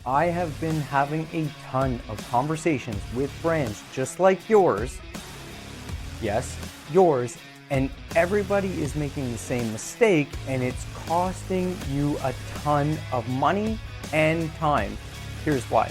I have been having a ton of conversations with brands just like yours. Yes, yours. And everybody is making the same mistake, and it's costing you a ton of money and time. Here's why.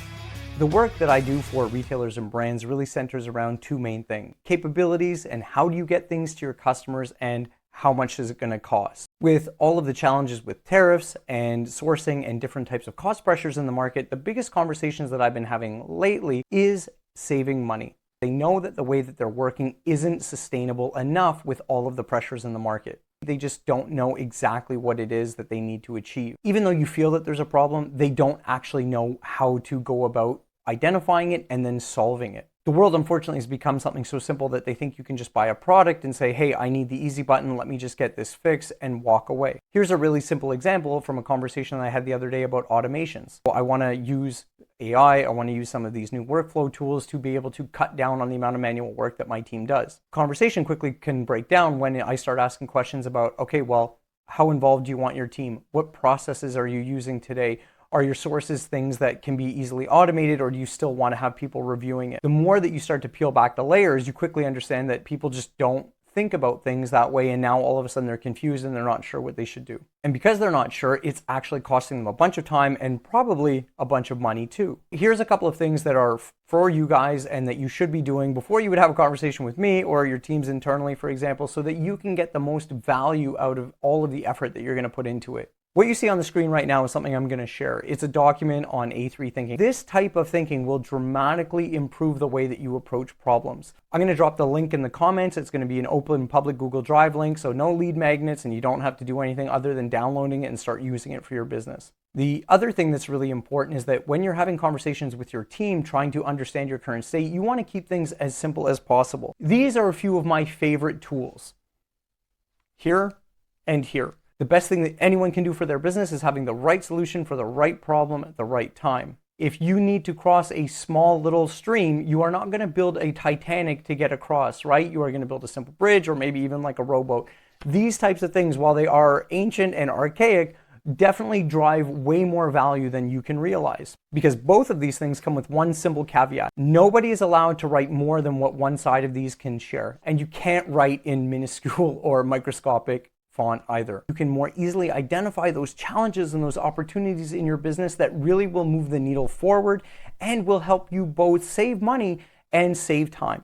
The work that I do for retailers and brands really centers around two main things: capabilities and how do you get things to your customers, and how much is it going to cost. With all of the challenges with tariffs and sourcing and different types of cost pressures in the market, the biggest conversations that I've been having lately is saving money. They know that the way that they're working isn't sustainable enough with all of the pressures in the market. They just don't know exactly what it is that they need to achieve. Even though you feel that there's a problem, they don't actually know how to go about identifying it and then solving it. The world, unfortunately, has become something so simple that they think you can just buy a product and say, hey, I need the easy button, let me just get this fixed, and walk away. Here's a really simple example from a conversation that I had the other day about automations. I want to use AI, I want to use some of these new workflow tools to be able to cut down on the amount of manual work that my team does. Conversation quickly can break down when I start asking questions about, okay, well, how involved do you want your team? What processes are you using today? Are your sources things that can be easily automated, or do you still want to have people reviewing it? The more that you start to peel back the layers, you quickly understand that people just don't think about things that way, and now all of a sudden they're confused and they're not sure what they should do. And because they're not sure, it's actually costing them a bunch of time and probably a bunch of money too. Here's a couple of things that are for you guys and that you should be doing before you would have a conversation with me or your teams internally, for example, so that you can get the most value out of all of the effort that you're going to put into it. What you see on the screen right now is something I'm going to share. It's a document on A3 thinking. This type of thinking will dramatically improve the way that you approach problems. I'm going to drop the link in the comments. It's going to be an open public Google Drive link, so no lead magnets, and you don't have to do anything other than downloading it and start using it for your business. The other thing that's really important is that when you're having conversations with your team trying to understand your current state, you want to keep things as simple as possible. These are a few of my favorite tools. Here and here. The best thing that anyone can do for their business is having the right solution for the right problem at the right time. If you need to cross a small little stream, you are not going to build a Titanic to get across, right? You are going to build a simple bridge or maybe even like a rowboat. These types of things, while they are ancient and archaic, definitely drive way more value than you can realize. Because both of these things come with one simple caveat. Nobody is allowed to write more than what one side of these can share. And you can't write in minuscule or microscopic font either. You can more easily identify those challenges and those opportunities in your business that really will move the needle forward and will help you both save money and save time.